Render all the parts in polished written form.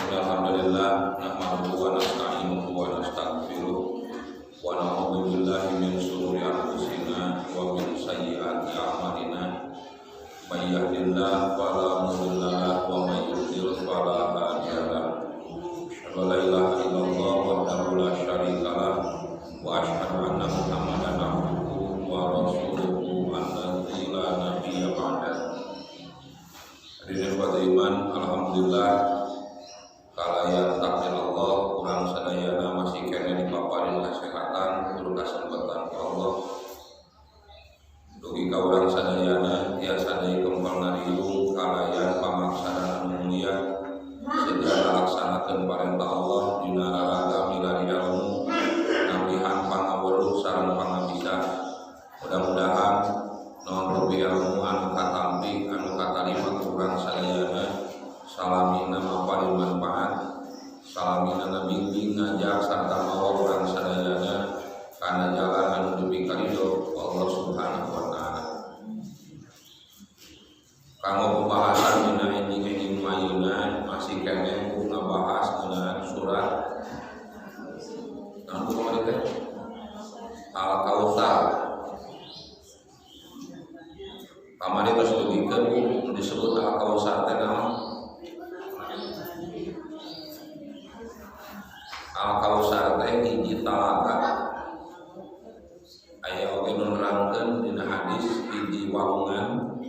Alhamdulillah nahmaduhu wa nasta'inuhu wa nastaghfiruh wa na'udzu billahi min shururi anfusina wa min sayyiati a'malina may yahdihillahu fala mudilla lahu wa may yudlil fala hadiya lahu asyhadu an la ilaha illallah wahdahu la syarika lahu wa asyhadu anna Muhammadan abduhu wa rasuluhu allazi la nabiyya ba'dahu. Hadirin wa iman, alhamdulillah kalayan takdir Allah kurang sadayana masih kena dipaparin kesehatan turun kesempatan Allah dugi ka urang sadayana tiasa deui kempal ngariung kalayan pamaksanan anu mulia segera laksanakeun parentah Allah dina raraga milari ilmu nambihan pangaweruh sareng pangabisa. Mudah-mudahan naon rupi ilmu anu katampi anu katarima kurang sadayana salamina maparin manfaat salamina bimbing ngajak sarta mawa urang sadayana kana jalan anu dupi ka ridho Allah Subhanahu wa taala. Kanggo pembahasan dina enjing-enjing ayeuna masih keneh ku ngabahas ngeunaan surat naon kumaha teh Al-Kautsar. Kamari tos dugikeun disebut Al-Kautsar teh naon? Al-Kautsar teh hiji talaga. Aya oge nu nerangkeun dina hadis hiji walungan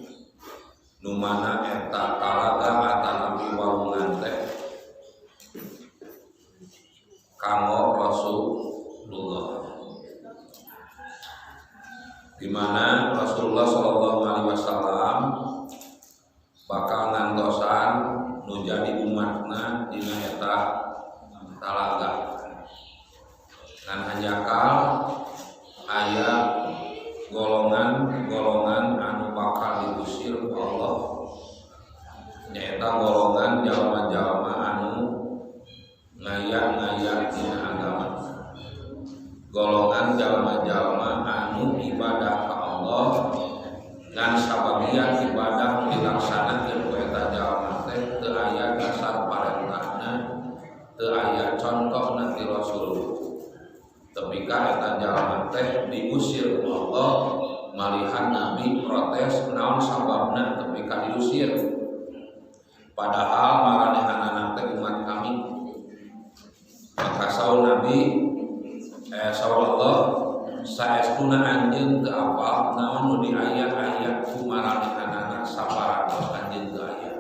nu mana eta talaga atanapi walungan teh kanggo Rasulullah. Di mana Rasulullah sallallahu alaihi wasallam bakal ngantosan nu jadi umatna dina eta talaga. Ngan hanjakal aya golongan-golongan anu bakal diusir Allah. Nyaeta golongan jalma-jalma anu ngaya-ngaya dina agama. Golongan jalma-jalma anu ibadah ka Allah ngan sabagian ibadah dilaksanakeun ku eta jalma teh teu aya dasar parentahna, teu aya contohna ti Rasul. Tapi ka eta jalma teh diusir ku Allah malihan Nabi protes naon sababna tapi ka diusir. Padahal maranehanana teh umat kami. Maka saur Nabi sallallahu saestuna anjeun teu apal naon nu di aya-aya ku maranehanana saparantos anjeun teu aya.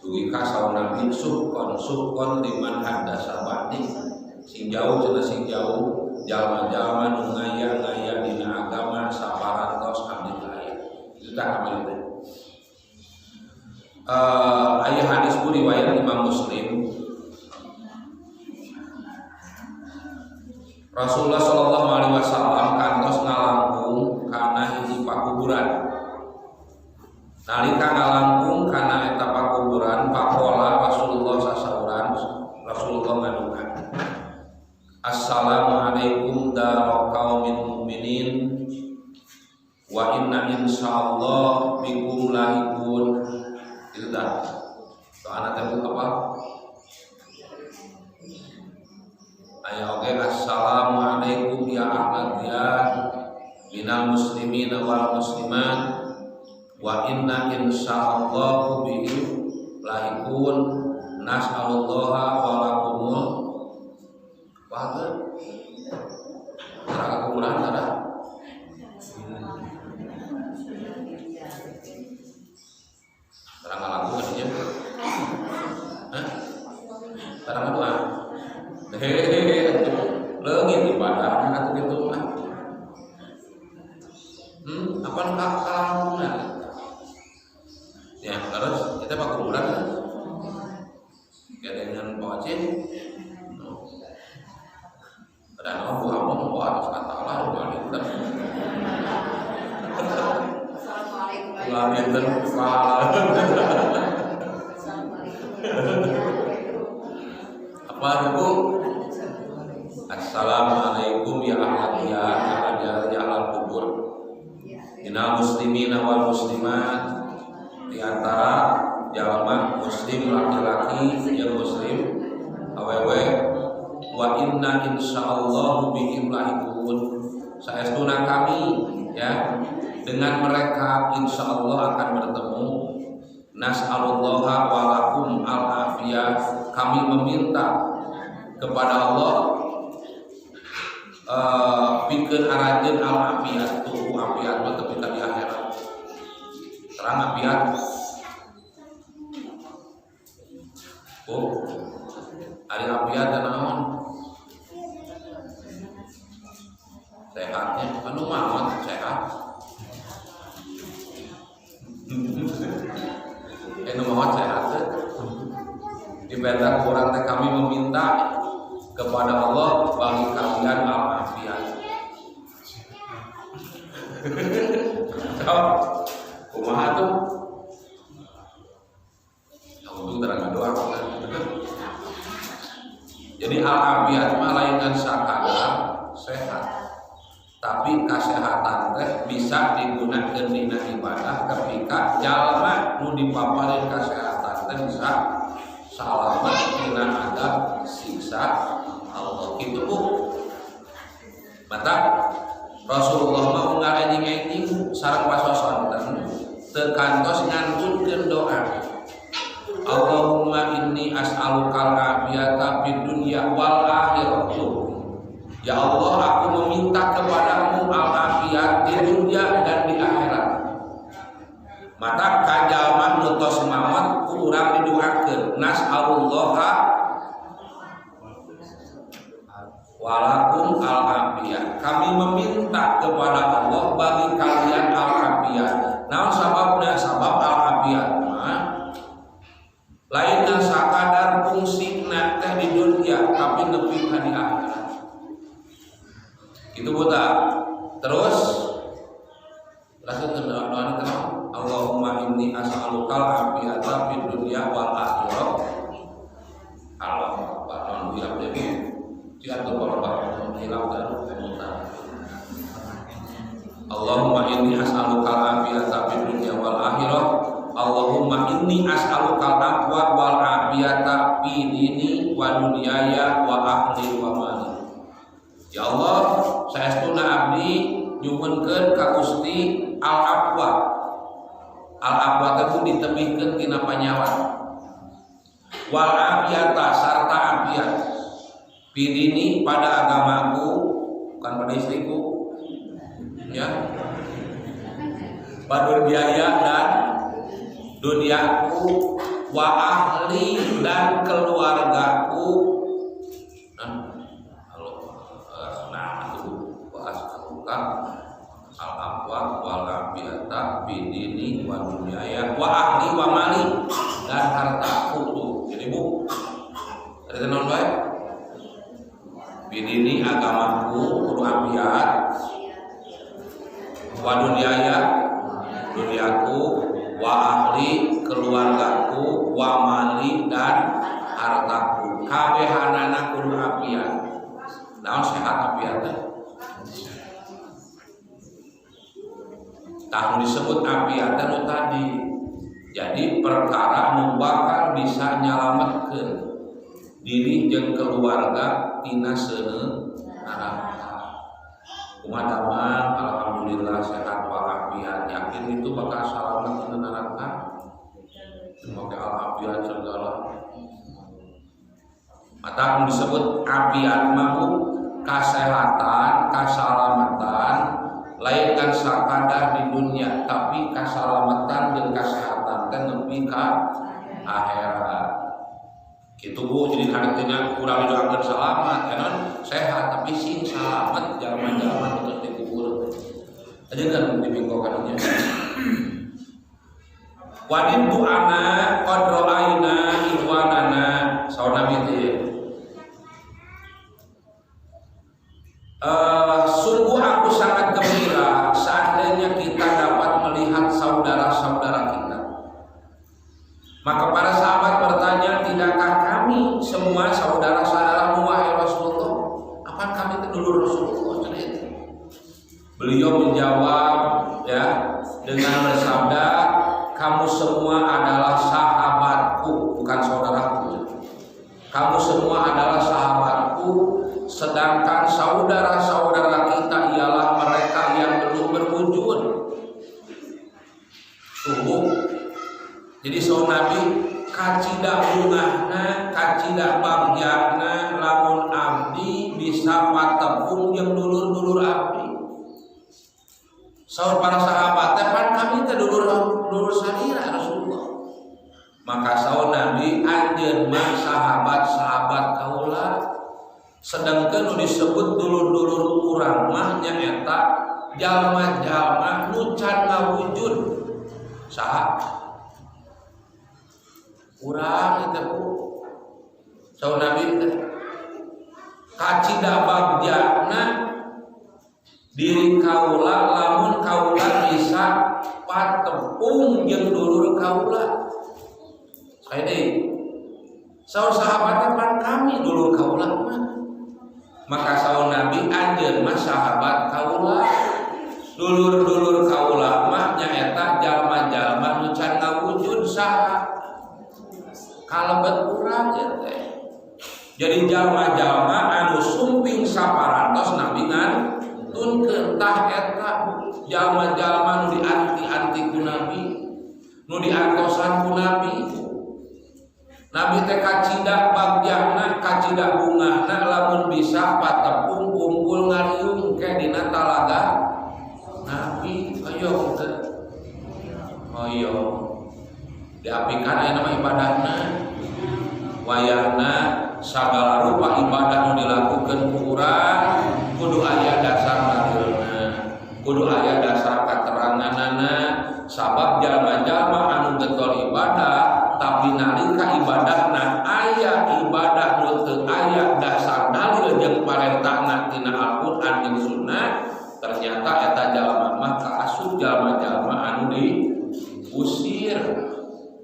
Dugi ka saur Nabi sukon liman haddasa ba'di. Sing jauh cenah sing jauh jalma-jalma nu ngaya-ngaya dina agama saparantos abdi teu aya. Itu tah kamari teh. Aya hadis ku riwayat Imam Muslim. Rasulullah sallallahu alaihi wasallam kantos ngalangkung kana hiji pakuburan. Nalika ngalangkung kana eta pakuburan, pakola Rasulullah sasauran Rasulullah ngadukan. Assalamualaikum darul qaumin mukminin wa inna insyaallah bikum lahiqun. Itu dah. Doa teh apa? Aya oge assalamualaikum ya ahlan diyar minal muslimin wal muslimat wa inna insyaallah bihim lahiqun nas'alullaha wa lakumul wahda. Terang kurang ada. Terang lagu kadinya. Hah? Terang doa. Hehehe, leungit ibadah atuh kitu mah. Apa nu kalampungan? Ya, terus kita pakuburan kan? Dengan pocin. Dan orang buah mau atas kata Allah balik dan. Assalamualaikum. Apa itu? Assalamualaikum ya ahli ya ahlal kubur. Minal muslimina wal muslimat, di antara jalma muslim laki-laki yang muslim inna insyaallahu bihim lahiqun. Saestuna kami ya dengan mereka insyaallah akan bertemu. Nas'alullaha wa lakum al-afiyah. Kami meminta kepada Allah pikeun arajeun al-afiyah, tuh afiat mah tapi di akhirat. Terang afiat. Oh, ari afiat dan naon? Sehatnya, anu mawon sehat. Anu mawon sehat. Dibeda kurang teh kami meminta kepada Allah bagi kalian al-afiyat. Kumaha tuh? Aku terang doa kan. Jadi al-afiyat mah lain kan sakadar sehat. Tapi kesehatan teh bisa digunakan dina ibadah ketika jalma nu dipaparin kesehatan teh bisa selamat dina adab siksa Allah. Kitu Bu. Mata Rasulullah mah unggal enjing-enjing sareng pasosonten teu kantos ngantunkeun doa. Allahumma inni as'alukal afiyata fid dunya wal akhirah. Ya Allah, aku meminta kepadamu al-afiyat di dunia dan di akhirat. Mata kajalman nutos maut kurang didoakeun. Nas'alullaha walakum al-afiyat. Kami meminta kepada Allah bagi kalian al-afiyat. Naon sababna? Sabab al-afiyat mah lainna sakadar fungsina teh di dunia tapi nepi ka di akhirat. Itu buta. Terus langsung doa kenal. Allahumma inni as'alukal afiyata fid dunya wal akhirah. Allah Pak bilang deui siap berkorban hilang dan kemudian. Allahumma inni as'alukal afiyata fid dunya wal akhirah. Allahumma inni as'alukal afwa wal afiyata fi dini wa dunyaya wa ahli wa mali. Ya Allah, saestuna abdi nyuhunkeun ka Gusti al-afwa. Al-afwa teh ditebihkeun tina panyawa. Wal afiyata sarta afiat. Pidini pada agamaku, bukan pada istriku. Ya. Pada biaya dan duniaku, wa ahli dan keluargaku. Al-afwa wal afiyata bidini wa dunyaya wa ahli wa mali dan hartaku tuh. Jadi Bu, ada tenon bae. Bidini agamaku kudu afiyat, wa dunyaya duniaku, wa ahli keluargaku, wa mali dan hartaku. Kabehanana kudu afiyat. Naon sehat afiatna? Tahun disebut afiat nu tadi. Jadi perkara nu bakal bisa nyalametkeun diri jeung keluarga tina seuneu neraka. Kumaha damang alhamdulillah sehat walafiat, yakin itu bakal salamet tina neraka. Semoga al-afiat segala. Mata nu disebut afiat mah kasehatan, kasalamatan lain kan sakadar di dunia tapi keselamatan dan kesehatan teh nepi ka akhirat. Kitu Bu, jadi artinya kurang didoakeun selamat kan sehat tapi sing selamat jaman-jaman terus dikubur. Tadi kan dipinggokan nya. Wadin du'ana qad ra'aina ikhwanana sauna bieu. Sungguh aku sangat gembira seandainya kita dapat melihat saudara-saudara kita. Maka para sahabat bertanya, tidakkah kami semua saudara-saudaramu wahai Rasulullah? Apa kami kedulur Rasulullah? Beliau menjawab ya dengan bersabda, kamu semua adalah sahabatku, bukan saudaraku. Kamu semua adalah sahabatku, sedang kacida bungahna kacida bagyana lamun abdi bisa patepung jeung dulur-dulur abdi. Saur para sahabat pan kami teh dulur salira Rasulullah. Maka saur Nabi anjeun mah sahabat-sahabat kaula sedangkan nu disebut dulur-dulur urang mah nyaeta jalma-jalma nu can ngawujud saha urang eta ku saur Nabi teh kacida bagyana diri kaula lamun kaula bisa patepung jeung dulur kaula. Saya deui saur sahabatna pan kami dulur kaula mah. Maka saur Nabi anjeun mah sahabat kaula dulur-dulur kaula mah nyaeta jalma-jalma nu can ngawujud saha kalebet urang ya teh. Jadi jalma-jalma anu sumping saparantos Nabi ngantunkeun tah eta jalma-jalma nu dianti-anti ku Nabi, nu diantosan ku Nabi. Nabi teh kacida bagyana kacida bungahna lamun bisa patepung kumpul ngariung ke dina talaga Nabi. Ayo teh ayo diapikan aya nama ibadahna wayahna sagala rupa ibadah nu dilakukeun ku urang kudu aya dasar dalilna, kudu aya dasar kateranganana. Sabab jalma-jalma anu getol ibadah tapi nalika ibadahna aya ibadah nu teu aya dasar dalil jeung parentahna tina Al-Qur'an jeung Sunnah, ternyata eta jalma mah kaasup jalma-jalma anu diusir.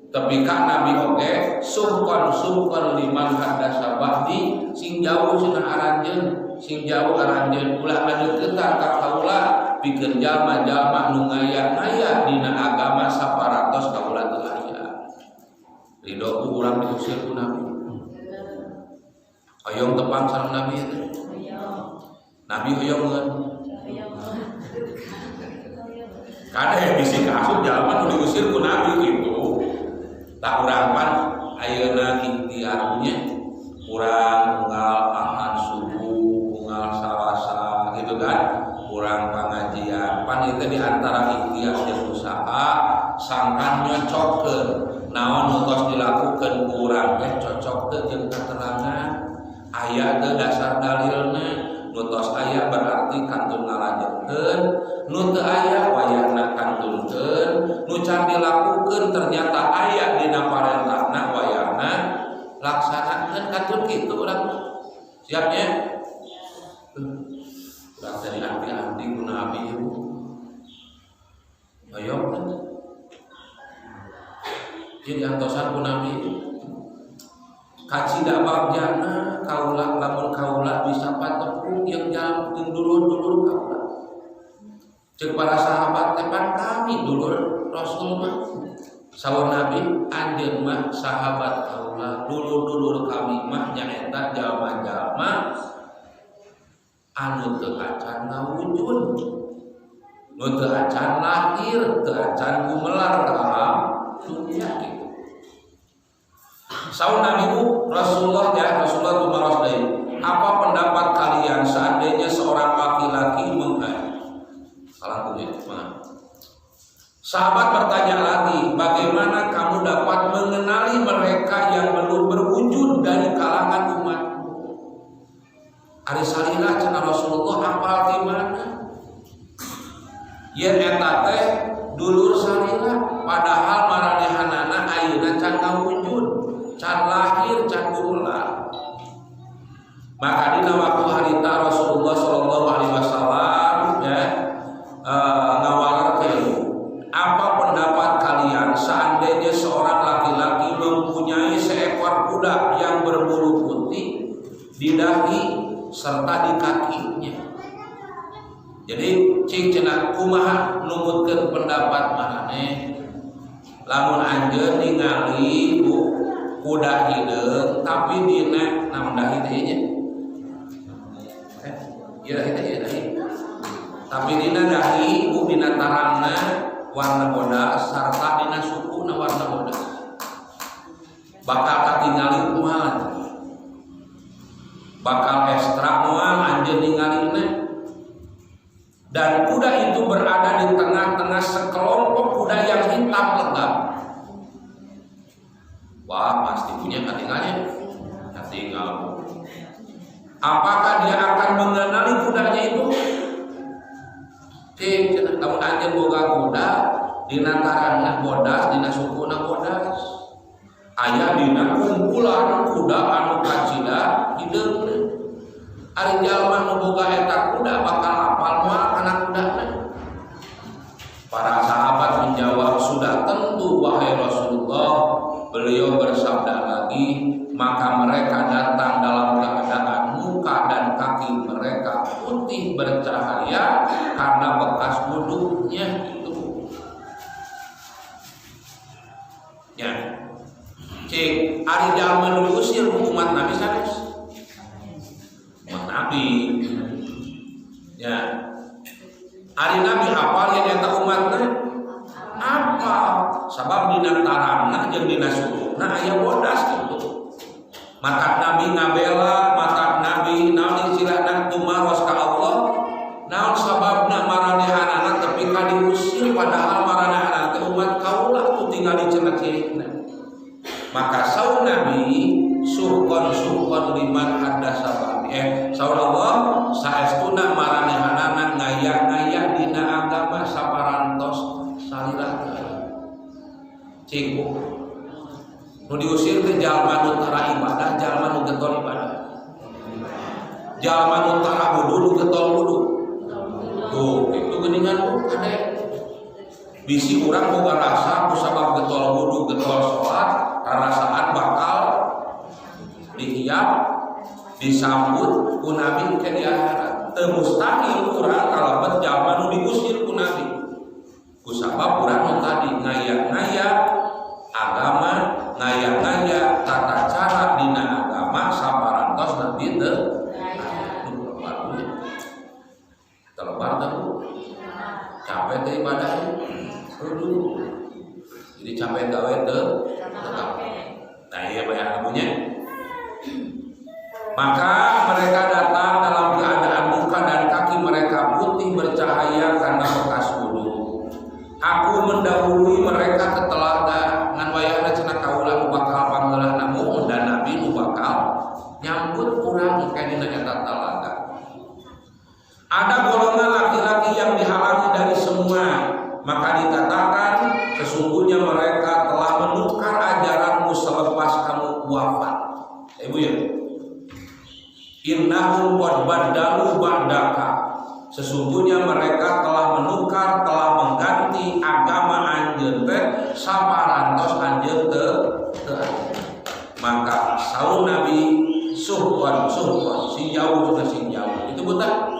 Tapi ka Nabi oge suhkon liman hadasa ba'di sing jauh cenah aranjeun, sing jauh aranjeun ulah lanjutkeun ka kaula pikeun jalma-jalma nu ngaya-ngaya dina agama saparantos kaula teu aya. Ridho ku urang diusir ku Nabi. Hoyong tepang sareng Nabi teh. Nabi hoyongeun. Kade bisi kaasup jalma nu diusir ku Nabi gitu. Tak urang pan ayeuna ikhtiarnya urang unggal ahad subuh, unggal salasa gitu kan. Urang pangajian pan itu diantara ikhtiar jeung usaha sangkan nyocokkeun naon nu tos dilakukeun ku urang teh cocok teu jeung katerangan aya teu dasar dalilna. Nu tos aya berarti kantun ngalajenkeun, nu teu aya wayahna kantunkeun, nu can dilakukeun ternyata aya dina parentahna wayahna laksanakeun kantun kitu urang. Siapnya? Urang teh dianti-anti ku Nabi. Ayo kan. Jadi antosan ku Nabi. Kacida bagyana kaula lamun kaula bisa patepung yang jalan dulur-dulur kaula. Cek para sahabat tepan kami dulur Rasul mah. Saur Nabi anjeun mah sahabat kaula dulur-dulur kami mah nyaeta jalma-jalma anu teu acan ngawujud. Nu teu acan lahir, teu acan gumelar ka alam dunya kitu. Saur Nabi Rasulullah tumaros deui, apa pendapat kalian seandainya seorang laki-laki Sahabat bertanya lagi, bagaimana kamu dapat mengenali mereka yang belum berwujud dari kalangan umatmu? Ari salira cenah Rasulullah apal di mana? Yen eta teh dulur salira, padahal maranehanana ayeuna can ngawujud, can lahir, can gumelar. Maka dina waktu harita Rasulullah sallallahu alaihi wasallam ngawalarkeun, apa pendapat kalian seandainya seorang laki-laki mempunyai seekor kuda yang berbulu putih di dahi serta di kakinya? Jadi cing cenah kumaha numutkeun pendapat maneh lamun anjeun ningali kuda hideung tapi dina naon dahi teh nya dahi tapi dina dahi dina tarangna warna bodas sarta dina sukuna warna bodas. bakal katingali kumaha, bakal ekstra moal anjeun ningalina. Dan kuda itu berada di tengah-tengah sekelompok kuda yang hitam legam. Wah, pasti punya katingalnya. Katingal. Apakah dia akan mengenali kudanya itu? Kamu anjeun boga kuda, dina taranna bodas, dina sukuna bodas. Aya dina kumpulan kuda anu kacida hideungna. Ari jalma nu boga eta kuda bakal hafal moal kana kudana. Para sahabat menjawab, sudah tentu wahai Rasulullah. Beliau bersabda lagi, maka mereka datang dalam keadaan muka dan kaki mereka putih bercahaya karena bekas wudhunya itu. Ya, cek ari jalma nu diusir umat Nabi sanes. Umat Nabi. Ya. Ari Nabi hafal yang eta umatna? Apa? Sabab dina taranna jeung dina sukuna aya bodas kitu. Mata Nabi ngabela, mata Nabi naon istilahna tumaros ka Allah. Naon sababna maranehanana tepi ka diusir padahal maranehanana teh umat kaula tu tinggal di cenah cirikna. Maka saur Nabi suhkon liman ada sababi. Saur Allah saestuna maranehanana ngaya-ngaya dina agama saparantos salirah. Cik nu diusir ke jalma nu tara ibadah, jalma nu getol ibadah. Jalma nu tara wudu, nu getol wudu. Tuh, itu geuningan kade. Bisi urang boga rasa kusabab getol wudu, getol salat, rarasaan bakal dihiyap, disambut ku Nabi ke di akhirat. Teu mustahil urang kalabat jalma nu diusir ku Nabi. Kusabab urang nu tadi ngaya-ngaya agama, ngaya-ngaya tata cara dina agama saparantos Nabi teu telebar teu capek teh ibadahnya jadi capek gawe teu nah iya banyak kamunya. Maka mereka datang dalam keadaan muka dan kaki mereka putih bercahaya karena bekas wudu. Aku mendahului mereka ke telaga ngan wayahna cenah kaula nu bakal panggeulana mu'min dan Nabi nu bakal nyambut urang ka dina eta telaga. Ada golongan laki-laki yang dihalangi dari semua, maka dikatakan sesungguhnya mereka telah menukar ajaranmu selepas kamu wafat. Ibu ya. Innahum qad baddalu ba'daka. Sesungguhnya mereka telah menukar, telah mengganti agama anjeun teh saparantos anjeun teu. Maka saur Nabi suhwan si jauh juga si jauh. Itu buta.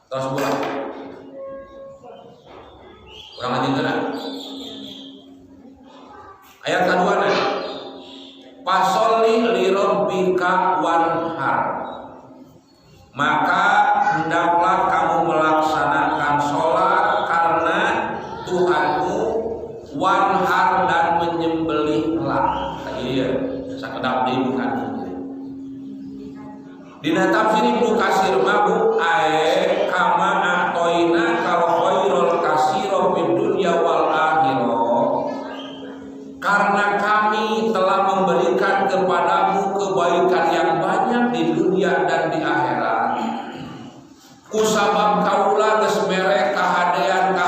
Terus pulang. Kurang lanjut kan? Ayat kedua nih. Fasolli li rabbika wanhar. Maka hendaklah kamu melaksanakan sholat karena Tuhanmu, wanhar dan menyembelihlah. Iya, sakedap deui bukan. Dina tafsir Ibnu Katsir mabu ae kama atoina kal khairul katsira fid dunya wal akhirah. Karena kami telah memberikan kepadamu kebaikan yang banyak di dunia dan di akhirat. Kusabab kaula geus mere kahadean ka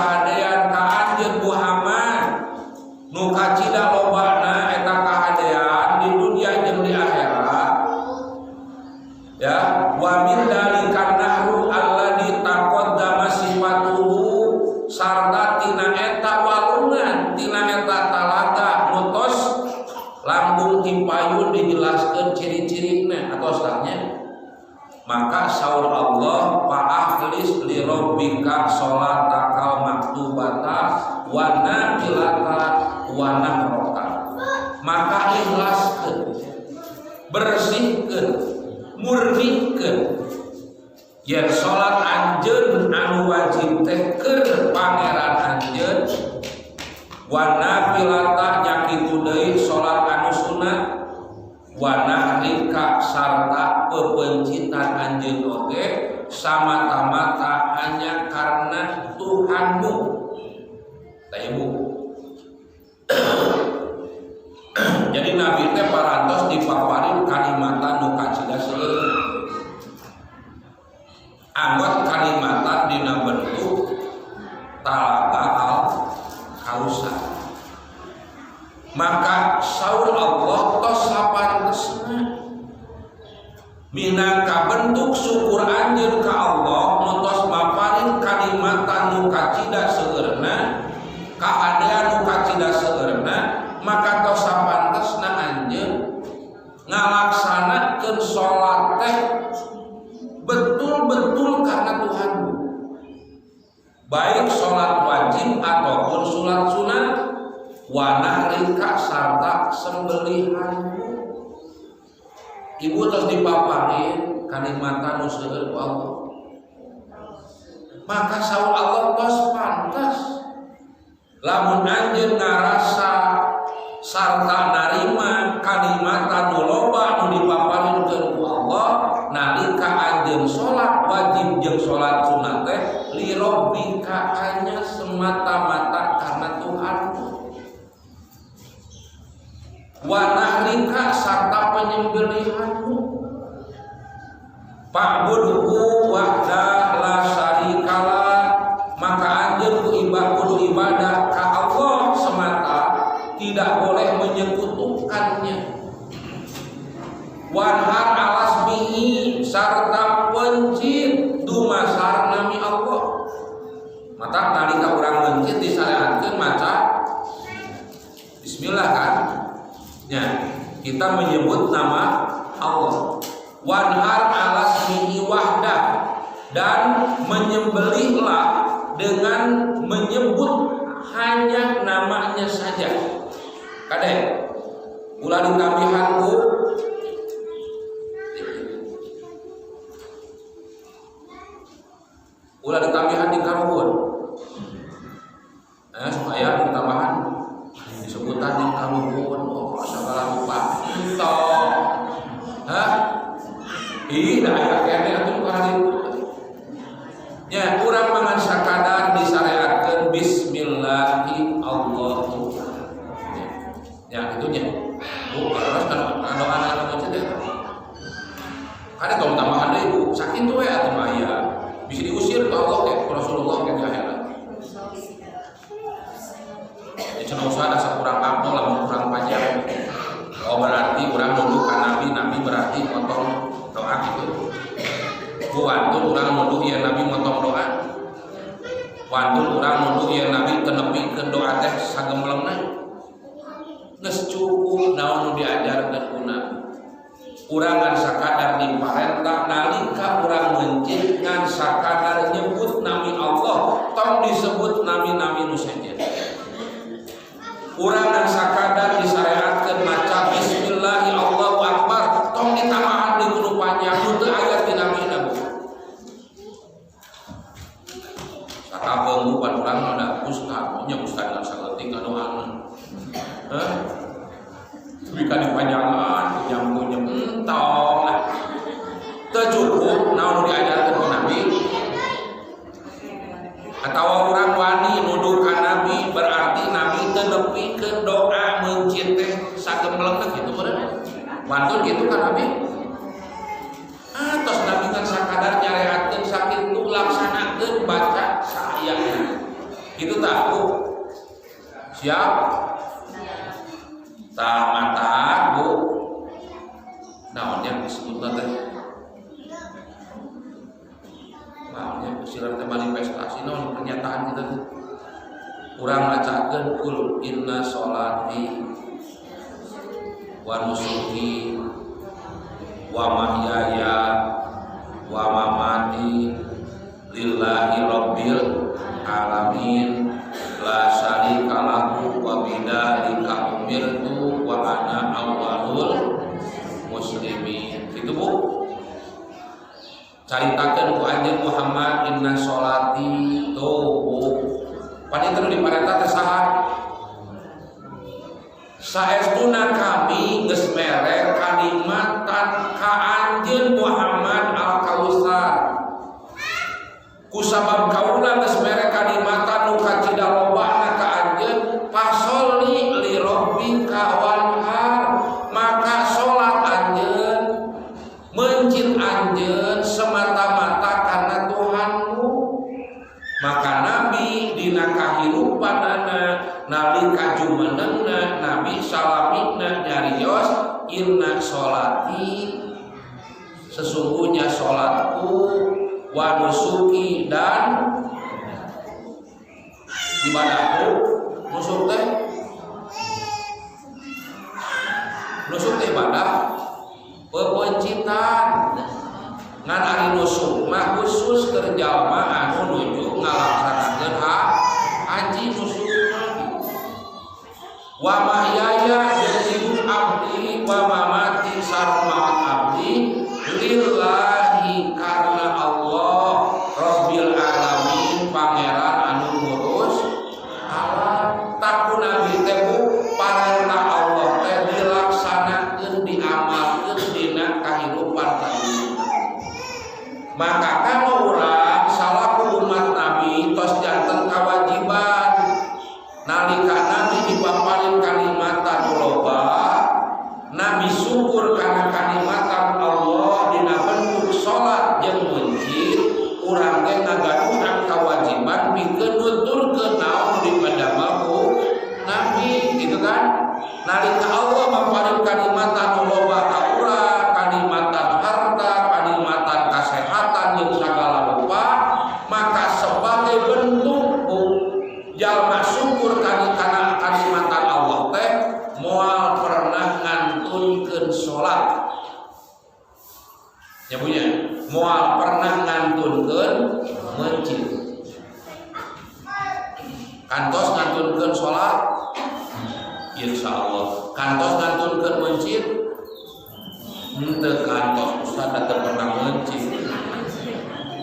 anjeun Muhammad nu kacida lobana eta kahadean di dunia jeung di akhirat. Ya, wa min dalikan nahru alladzi taqaddama sifatuhu sarta tina eta walungan tina eta talaga mutos lambung timpayun dijelaskeun ciri-cirina atau salatnya. Maka saur Allah fa'akhlis li rabbika sholatakal maktubata wa nafilata wa nahroka. Maka ikhlaskeun, bersihkeun, murnikeun yen salat anjeun anu wajib teh keur pangeran anjeun wa nafilata nyakitu deui salat anu sunat, wa nahrika sarta pepencitan anjeun oge samata-mata hanya karena Tuhanmu. Ibu. Jadi Nabi teh parantos dipaparin kalimatan nu kacida seueur. Anggot kalimatan dina bentuk talaga al kausa. Maka saur Allah tos sapantesna minangka bentuk syukur anjeun ka Allah tos maparin kalimatan nu kacida seueurna kaadaan nu kacida seueurna, maka tos sapantesna anjeun ngalaksanakeun salat teh betul-betul karena Tuhanmu, baik salat wajib ataupun salat sunat, wa nahrika sarta sembelihanmu. Ibu terus dipaparin kalimatan nu seueur ku Allah, maka saur Allah tos pantas lamun anjeun ngarasa sarta narima kalimatan nu loba nu dipaparinkeun ku Allah nalika anjeun salat wajib jeung salat sunat teh li rabbika hanya semata-mata karena Tuhanmu, wa nahrika sarta penyembelihanmu, fa'budhu wahda la syarikalah, maka anjeun kudu ibadah ka Allah semata, tidak boleh menyekutukannya. Wanhar alasmihi sarta pencit dumasar nami Allah. Mata nalika urang mencit disyariatkeun maca bismillah kan? Ya, kita menyebut nama Allah. Wanhar alasmihi wahda, dan menyembelihlah dengan menyebut hanya namanya saja. Kadek ulah ditambihanku ulah ditambihan di karuhun, supaya ditambahan disebutan di karuhun. Oh segala lupa itu dah aya kene atuh karang itu nya urang mangan sakadar disyariatkeun bismillahi Allahu ya itu nya terus kan anak-anak macam teh kada tong tambahan deui Bu sakitu we atuh aya bisa diusir ke Allah ke Rasulullah ke akhirat. Ya cenah usah ada sakurang apel lamun kurang panjang. Oh berarti urang nuduh ka Nabi berarti motong doa gitu. Wantun urang nuduh ieu Nabi motong doa. Wantun urang nuduh ieu Nabi tenepikeun doa teh sagemblengna. Geus cukup naon nu diajarkeun ku Nabi. Urang ngan sakadar diparentah nalika urang mencit ngan sakadar nyebut nami Allah, tong disebut nami-nami nu saja. Urang ngan sakadar disyariatkeun maca bismillahi Allahu akbar, tong ditambahan di kudu panjang nu teu aya ti namina. Sakabeung pan urang ada ustaz, nya ustaz ngan saeutik anu anu. Bika dipanjangan nyambung entong lah teu cukup naon nu diajarkeun ku Nabi atawa urang wani nuduh ka Nabi berarti Nabi teu nepikeun doa mencit teh sagemblengna kitu meureun wantun kitu ka Nabi tos Nabi kan sakadar nyareatkeun sakitu laksanakeun baca saayana kitu tah Bu siap mata Bu naonnya disebutna teh naonnya silar teh manifestasi naon pernyataan kita tuh urang macakeun kul inna sholati wa nusuki wa mahyaya wa mamati lillahi rabbil alamin la syarika lahu wa bidzalika umirtu wa ana awwalul muslimin. Itu Bu. Caritakeun ku anjeun Muhammad inna sholati tuh Bu. Padi teu diparentah teh saha? saestuna kami geus mere kalimatan ka anjeun Muhammad al-Kautsar kusabab kaula geus mere kalimatan nu kacida lobana ka anjeun pasolli li rabbika wanhar maka salat anjeun mencit anjeun semata-mata karena Tuhanmu. Maka Nabi dina kahirupanana nalika jumenengna Nabi salamina nyarios inna sholati sesungguhnya sholatku wa nusuki dan ibadahku. Nusuk teh ibadah pepencitan ngan ari nusuk mah khusus keur jalma anu nuju ngalaksanakeun haji nusuk wa mahyaya jeung hidup abdi wa mamati sareng abdi lillahi karna Allah Rabbil alamin pangeran anu ngurus alam. Takun nabi teh parentah Allah teh dilaksanakeun diamalkeun dina kahirupan kahirupan. Maka kalau urang salaku umat Nabi tos janten kawajiban nalika Nabi dipaparin kalimatan loba Nabi syukur karena kalimatan Allah dina bentuk salat jeung mencit urang teh ngagaduhan kawajiban pikeun nuturkeun naon dipadamaku Nabi gitu kan. Nalika Allah maparin kalimatan loba ka urang kalimatan harta kalimatan kesehatan yang segala rupa maka sebagai bentuk jalma syukur kana kalimatan Allah teh moal pernah ngantunkeun salat ya punya moal pernah ngantunkeun mencit kantos ngantunkeun salat insyaallah kantos ngantunkeun mencit henteu kantos ustaz teu pernah mencit.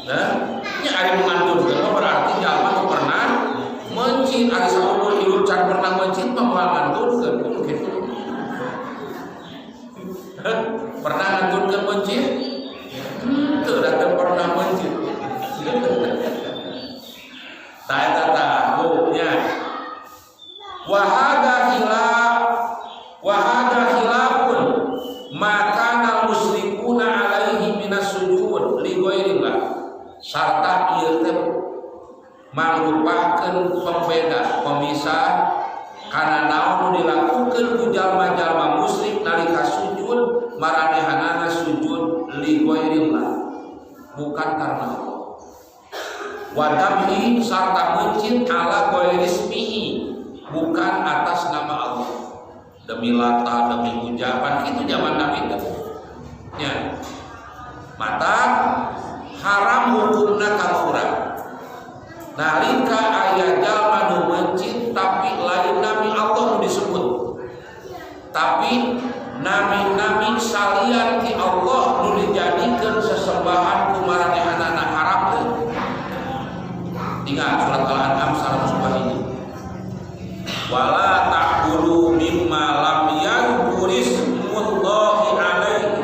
Nah, nya ari mengantunkeun berarti jalma teu pernah mencit. Ari saumur hidup can pernah mencit mah moal ngantunkeun kitu. Pernah ngantunkeun mencit? Teu da pernah mencit. Tah eta tahu nya. Wa hada khilafun maka musyrikuna alaihi minas sujud li ghairillah sarta ieu teh mangrupakeun pembeda pemisah kana naon dilakukeun ku jalma-jalma musyrik nalika sujud maranehanana sujud li ghairillah bukan karena Allah wa dabhi sarta mencit ala ghairismihi bukan atas nama Allah demi lata demi ucapan itu zaman Nabi itu ya mata haram hukumna ka urang nalika aya jalma nu mencit tapi lain nami Allah nu disebut tapi nami-nami salian ti Allah nu dijadikeun sesembahan ku maranehanana haram teh. Ingat surat Al-An'am 100 wala ta'kulu mimma lam yadhkurismullahi alaihi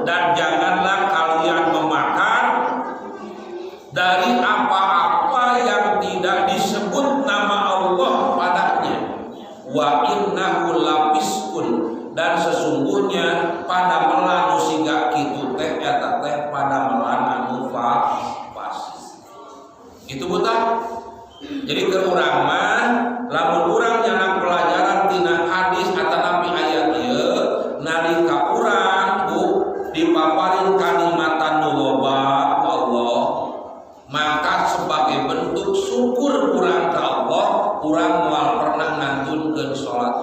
dan janganlah kalian memakan dari apa-apa yang tidak disebut nama Allah padanya wa innahu lafiskun dan sesungguhnya pada melan siga kitu teh eta teh pada melan anu fasik itu buta. Jadi ke urang mah lamun urang nyana pelajaran tina hadis atanapi ayat ieu nalika urang dipaparin kalimatan nu loba ku Allah maka sebagai bentuk syukur urang ka Allah urang moal pernah ngantunkeun salat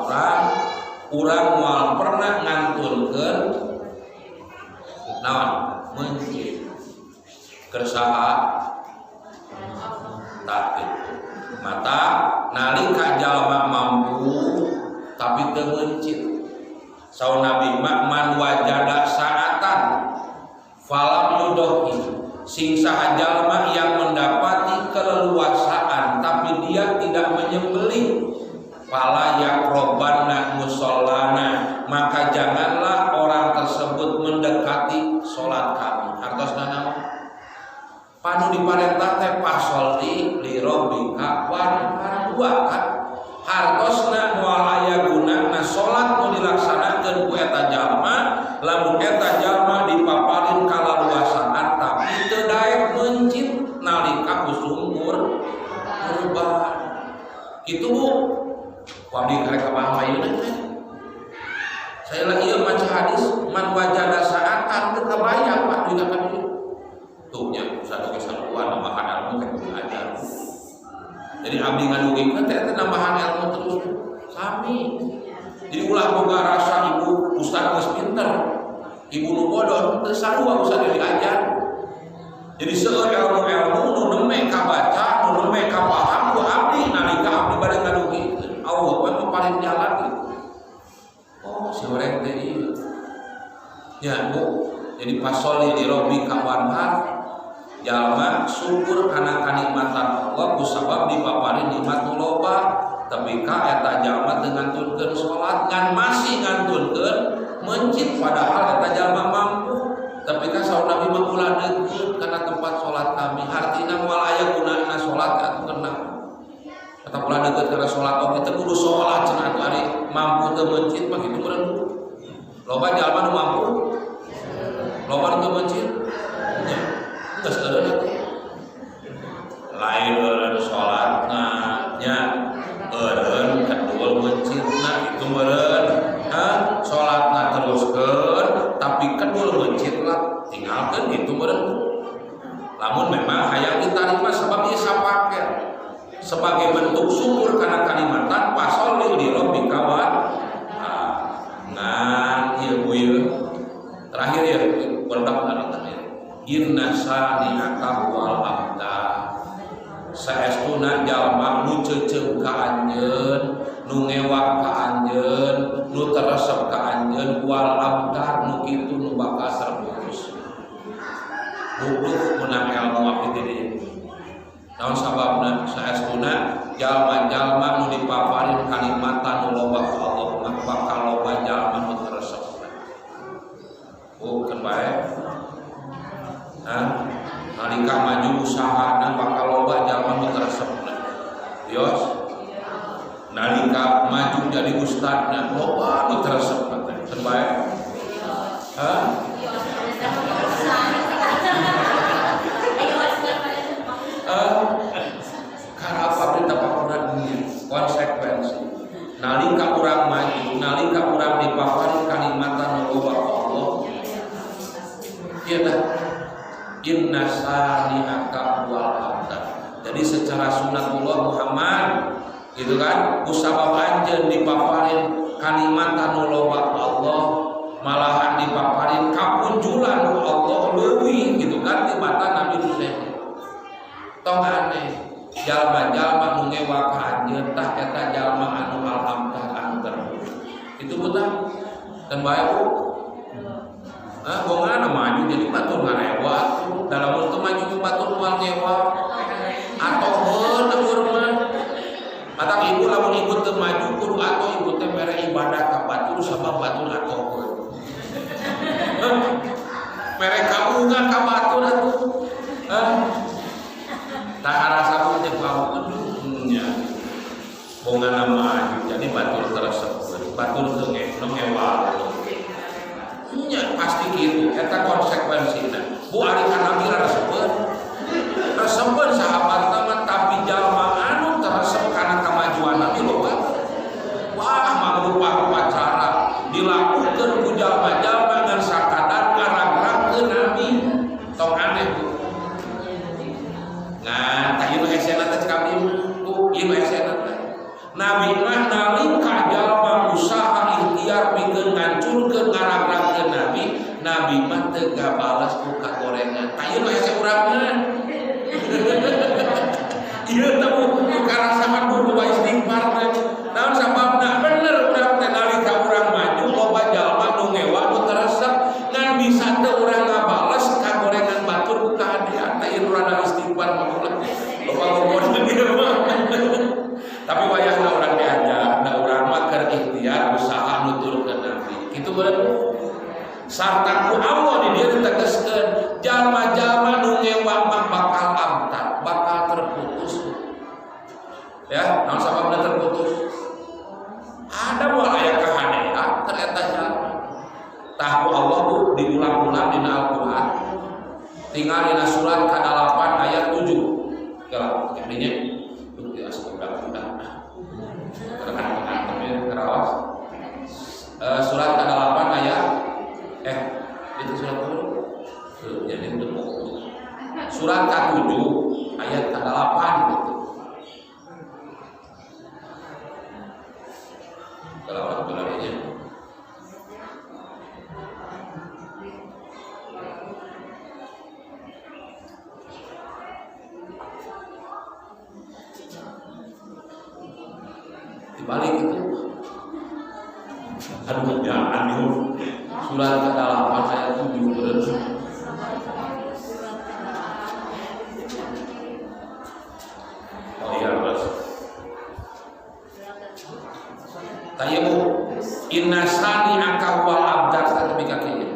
urang moal pernah ngantunkeun naon mencit keur saha takut mata nalika jalma mampu tapi teu mencit saun Nabi man wajada saatan falam yudohi sing saha jalma yang mendapati keleluasaan tapi dia tidak menyembelih fala yaqrabanna musallana, maka janganlah orang tersebut mendekati salat kami. Hartosna naon? Panu diparentah teh pasolli li rabbika wanhar kan. Hartosna moal aya gunana salat nu dilaksanakeun ku eta jalma, lamun eta jalma dipaparin kalaluasaan tapi teu daek mencit nalika usumur kurban. Kitu Bu. Wabdi karek paham ayeuna teh. Saya lagi maca hadis man wajada sa'atan teu kabayang Pak juga kan itu. Tuh nya satu ke saluan nambahan ilmu teh ajar. Jadi abdi ngadugikeun teh nambahan ilmu terus sami. Jadi ulah boga rasa ibu ustaz geus pinter. Ibu nu bodoh teu sarua ustaz diajar. Jadi seueur ilmu-ilmu nu neme ka baca, nu neme ka paham ku abdi nalika abdi bade ngadugikeun. Allah mah paling jalan gitu. Oh, si orang teh ieu. Ya, Bu. Jadi pasoli di rabbika wanhar, jalma syukur kana kanikmatan Allah kusabab dipaparin nikmat nu loba, tapi ka eta jalma teu ngantunkeun salat ngan masih ngantunkeun mencit padahal eta jalma mampu. Tapi ka saur Nabi mah ulah deukeut kana tempat salat kami. Artina moal aya gunana salat atuh kenang. Kata pula deket karena sholat oke teu kudu sholat cenah ari mampu teu mencit mah kitu meureun. Loba jalma nu mampu. Loba teu mencit. Nya, geus eureun atuh. Lain eureun sholatna nya eureun kedul mencitna kitu meureun. Sholatna teruskeun tapi kedul mencitna tinggalkeun kitu meureun. Lamun memang hayang ditarima sebab ieu sapaker. Sebagai bentuk syukur karena kalimatan pasolli li rabbika ngan ieu ieu terakhir ya berdak terakhir inna sani'aka wal abda saestuna jalma nu ceuceung ka anjeun nu ngewak ka anjeun nu teresep ka anjeun wal abdar nu kitu nu bakal terbungkus butuh menang ilmu abdi teh. Naon sababna saestuna jalma-jalma nu dipaparin kalimatan nu loba ku Allah mah bakal loba jalma nu teresep. Bukan bae. Nalika maju usahana bakal loba jalma nu teresep. Yos. Nalika maju jadi ustadna loba nu teresep teh. Bae. Karena apa berita paparan dunia konsekuensi nalika urang maju nalika urang dipaparin kalimatan loba Allah ieu tah inna sani'aka wal abda. Jadi secara sunatullah Muhammad gitu kan kusabab anjeun dipaparin kalimatan loba Allah malahan dipaparin kapunjulan Allah leuwih gitu kan di mata Nabi Muhammad. Tong aneh jalma-jalma nu ngewak ka anjeun tah eta jalma anu alhamdulillah anu terus. Itu betul. Dan bae Bu. Bongan maju jadi batur ngarewat. Dalam waktu maju batur moal ngewak. Atoheuneur mah. Mata ibu lamun ibu teu maju kudu atoh ibu teh mere ibadah ka batur sabab batur atoheun. Mere kaungan ka batur atuh. Tak rasa pun jeung nya bongan maju jadi batur teresep batur teu ngewak nya pasti kitu eta konsekuensina bu ari kana Nabi resepeun sahabat mah tapi jalma anu teresep kana kamajuan Nabi loba wah mangrupa cara dilakukeun ku jalma-jalma ngan sakadar ngarang-rangkeun Nabi tong aneh Bu. Nah, ieu esena teh kami tuh ieu esena teh. Nabi mah nalika jalma usaha ikhtiar pikeun ngancurkeun ngarang-rangkeun Nabi mah teu gabales ku kagorengan. Ka ieu ese urang mah. Ieu teh karasahan kudu istighfar teh. Naon sababna? Bener urang teh nalika urang maju loba jalma nu ngewak nu teresep ngan bisa teu urang ngabales kagorengan batur ku kahadean teh ieu rada istighfar mah. Tapi wayahna orang diajar, aya usaha nuturkeun Nabi. Kitu bener. Sarta ku Allah di dieu ditegaskeun jalma-jalma nu ngewa mah bakal amtar, bakal terputus. Ya, naon sababna terputus? Ada moal aya kahanean tereta jalma. Tahu Allah bu diulang-ulang dina Al-Qur'an. Tinggal dina surat ke-8 ayat 7. Kalau intinya itu di asal-ulang. Terang-terang terawas. Surat ke-8 ayat itu surat berapa? Jadi itu surat ke-7 ayat ke-8 gitu. Kalau belakangnya dibalik itu aduh jangan surat ke-8 ayat 7 terus oh iya terus tayamu inna sani'aka wal abdar tapi kakinya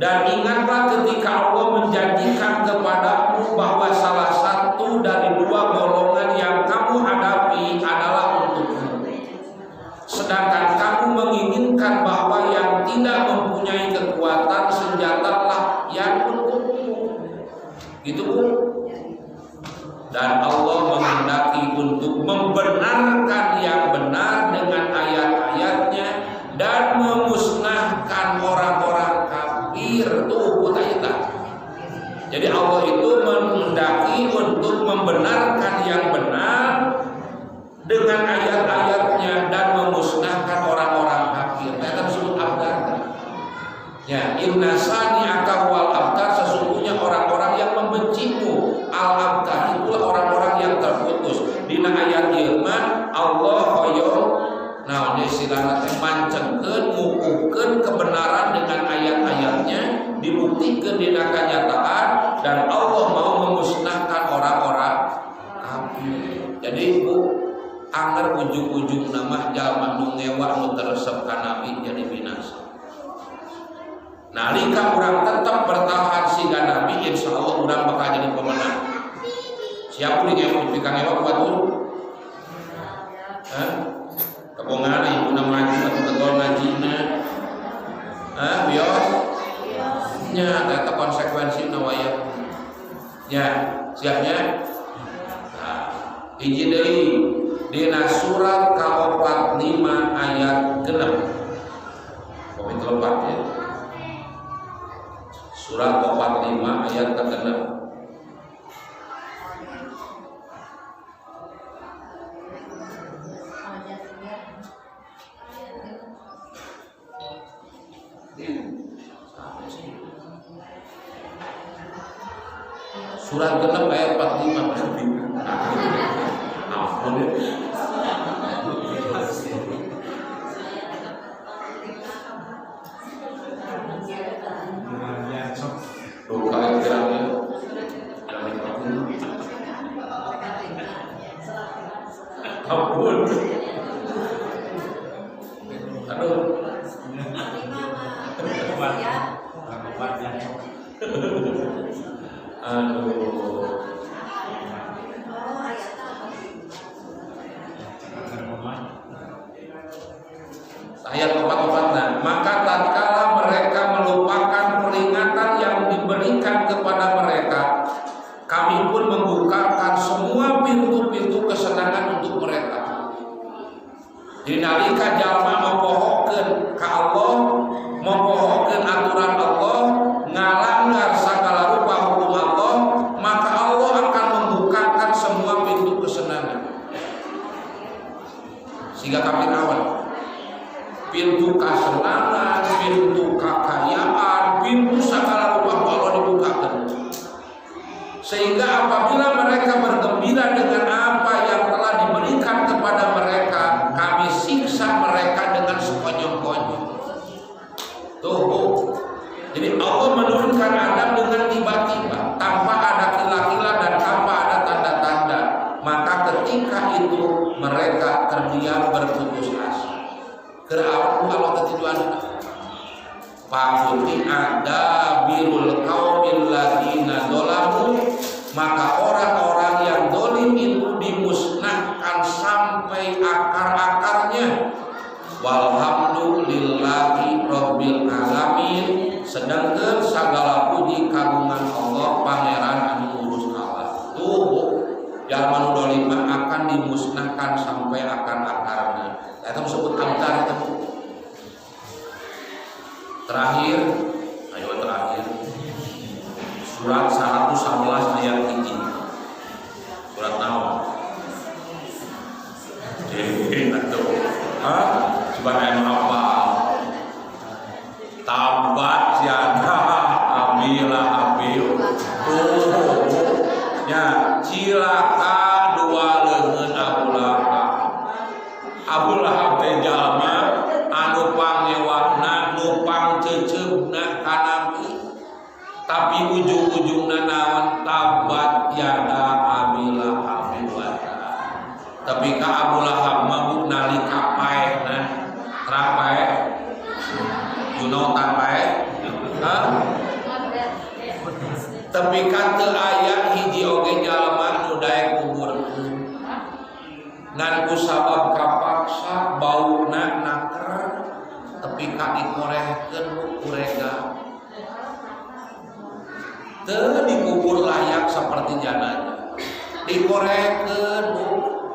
dan ingatlah ketika Allah menjanjikan kepadamu bahwa salah satu dari dua golongan yang kamu hadapi adalah untukmu, sedangkan kamu menginginkan bahwa yang tidak mempunyai kekuatan senjatalah yang untukmu. Gitu Bu. Dan Allah menghendaki untuk membenarkan yang benar dengan ayat-ayatnya dan memusnahkan orang-orang kafir. Tuh kita. Jadi Allah itu menghendaki untuk membenarkan yang benar dengan ayat-ayatnya dan memusnahkan orang-orang kafir. Kita disebut abdar. Ya, inna sani'aka wal abdar, sesungguhnya orang-orang yang membencimu. Al-abdar itulah orang-orang yang terputus. Dina ayat ieu mah Allah hoyong naon istilahna teh mancengkeun ngukuhkeun kebenaran dengan ayat-ayatnya, dibuktikan dina kenyataan, dan Allah mau memusnahkan orang-orang kafir. Jadi Bu, anger ujung-ujung nama jalma nu ngewa nu teresep ka Nabi jadi binasa. Nalika urang tetap bertahan siga Nabi, insya Allah urang bakal jadi pemenang. Siapa nih yang dipikang ngewa kuat dulu? Kebongan ibu nama ngaji atau ketol ngajina? Bios? Nya, kata konsekuensi nawaya. Ya, siapnya? Hiji deui dina surat ka-45 ayat 6. Komit lepat ya. Surat 45 ayat ke-6. Surat 6 ayat 45 berarti. Ampun. Ampun. Aduh. Ayat 44, maka tatkala mereka melupakan peringatan yang diberikan kepada mereka, kami pun membukakan semua pintu-pintu kesenangan untuk mereka. Jadi nalika jalma mempohokeun ka Allah, mempohokeun aturan Allah, ngalanggar sagala rupa hukum Allah, maka Allah akan membukakan semua pintu kesenangan. Sehingga kafir awal, pintu kesenangan, pintu kekayaan, pintu segala rupa Allah dibukakan. Sehingga apabila mereka bergembira dengan apa yang telah diberikan kepada mereka, kami siksa mereka dengan sekonyong-konyong. Tuh, jadi Allah menurunkan Adam dengan tiba-tiba, tanpa ada kila-kila dan tanpa ada tanda-tanda. Maka ketika itu mereka terdiam berputus asa. Kerawan tahu kalau ketujuan fakuti ada birul qaumil ladina dzalamu, maka orang-orang yang zalim itu dimusnahkan sampai akar-akarnya. Walhamdulillahi rabbil alamin, sedangkan segala puji kagungan Allah pangeran anu ngurus Allah. Tuh jalma nu zalim akan dimusnahkan sampai akar-akarnya. Eta disebut amtar itu. Terakhir, ayo terakhir. Surat 111 ayat 1. Surat naon? Atuh. Coba anu hafal. Tabat yada amila abil. Tuh. Ya, cilaka dua leungeun Abu Lahab. Abu Lahab teh jalma anu pangewahna nu pangceceubna ka Nabi, tapi ujung-ujungna naon tabat yada Abi Lahab wa tapi ka Abu Lahab mah nalika paehna trapae you know tapae tapi ka teu aya hiji oge jalma nu daek kuburkeun ngan ku sabab kapaksa bauna naker tepi ka dikorehkeun kurega teu dikubur layak seperti janazah dikorehkeun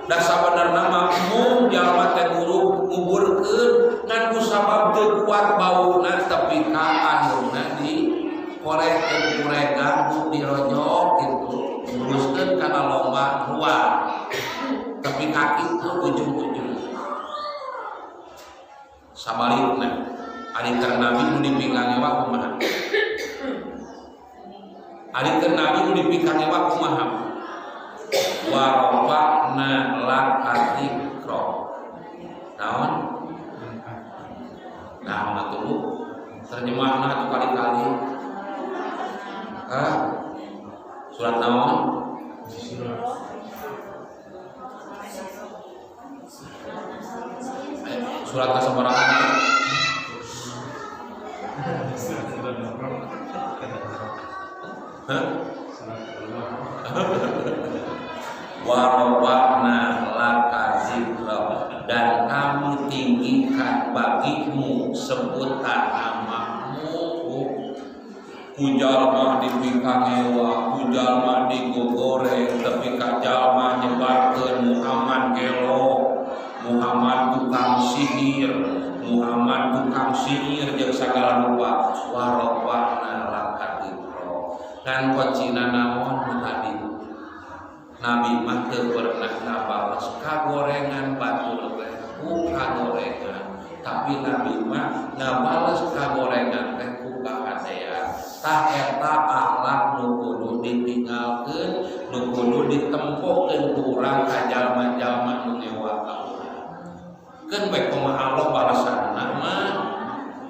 da sabenerna mah mung jalma teh nguburkeun ngan ku sabab teu kuat bauna tepi ka anuna dikorehkeun kurega dirojok kitu nguruskeun kana lomba ruang tapi kaki itu ujung-ujung sabalikna ari keur Nabi nu dipinggang ewa kumaha ari keur Nabi nu dipinggang ewa kumaha wa rafa'na laka dzikra naon naon atuh terjemahna atuh kali-kali surat naon surat kasabarana wa rafa'na laka dzikra dan kami tinggikan bagimu sebutan namamu ku jalma dipingkang ewa ku jalma digogore tapi ka jalma nyebarkeun Muhammad gelo Muhammad tukang sihir jeung sagala rupa warofana lakadikro kan kuncina naon tadi Nabi mah teu pernah ngabales kagorengan batur teh ku kagorengan tapi Nabi mah ngabales kagorengan teh ku kahadean tah eta akhlak nu kudu ditinggalkeun nu kudu ditempokeun ku urang ka jalma-jalma nu ngewa keun bae kumaha Allah balasanna mah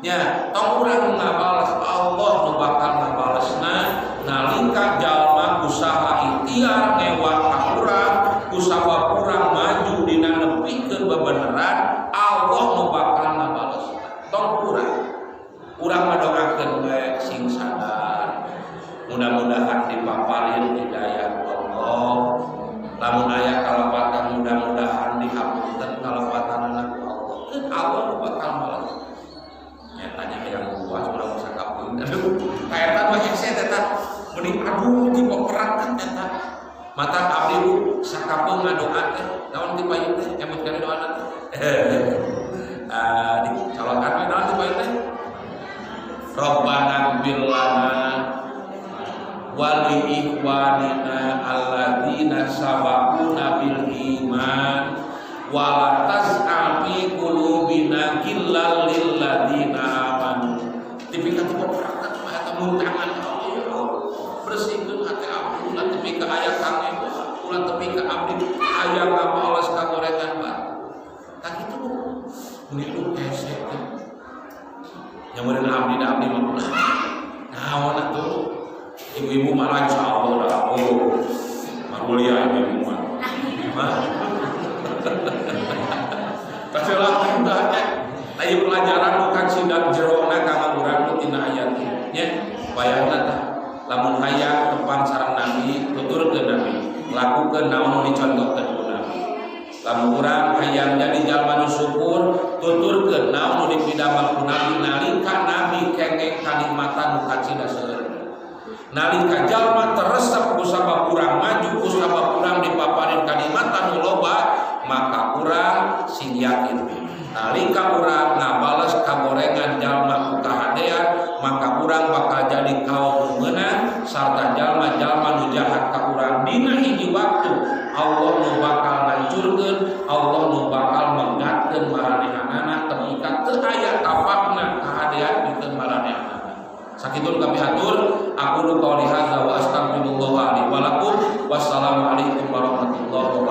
nya tong urang ngabalas Allah nu bakal ngabalesna nalika jalma usaha ikhtiar ngewa ka urang kusabab urang maju dina nepikeun bebeneran Allah nu bakal ngabalesna tong urang ngadoakeun bae sing sadar mudah-mudahan dipaparin hidayah Allah lamun aya kalepatan mudah-mudahan dihapunten kalepatanna ku Allah keun Allah nu bakal bales nyatanya hayang luas urang sakapeung aduh kaeta mah hese eta mending aduh dipeperatkeun eta mata abdi sakapeung ngadoa teh naon ti payung teh emut kana doana teh dicalokan we naon ti payung teh Rabbana bil lana wa li ikhwanina alladzina sabaquna bil iman wa la tas'a fi qulubina ghillal lil ladzina amanu tipika tipe praktek eta muntangan bersihkeun hati abdi ulah tipika aya kangen ulah tipika abdi aya ngabales kagorengan batu tak kitu mun itu hese teh nyamureun abdi da abdi mah naon atuh ibu-ibu malah insyaallah dah marulia ibu mah tapi lah enggak Aya pelajaran nu kacidak jerona ka urang nu tina ayat ieu nya. Bayangna tah lamun hayang tepang sareng Nabi tuturkeun Nabi, lakukeun naon nu dicontohkeun ku Nabi. Lamun urang hayang jadi jalma nu syukur tuturkeun naon nu dipidamel ku Nabi nalika Nabi kengeng kanikmatan nu kacida seueur. Nalika jalma teresep ku sabab urang maju ku sabab urang dipaparin kanikmatan nu loba, maka urang sing yakin nalika urang ngabales kagorengan jalma ku kahadean, maka urang bakal jadi kaum meunang sarta jalma-jalma nu jahat ka urang dina hiji waktu Allah nu bakal ngancurkeun, Allah nu bakal menggatkeun maranehanana temikat teu aya tapakna kahadean pikeun maranehanana. Sakitun kami hatur, aku nu qouli hadza wa astaghfirullah li wa lakum. Wassalamualaikum warahmatullahi wabarakatuh.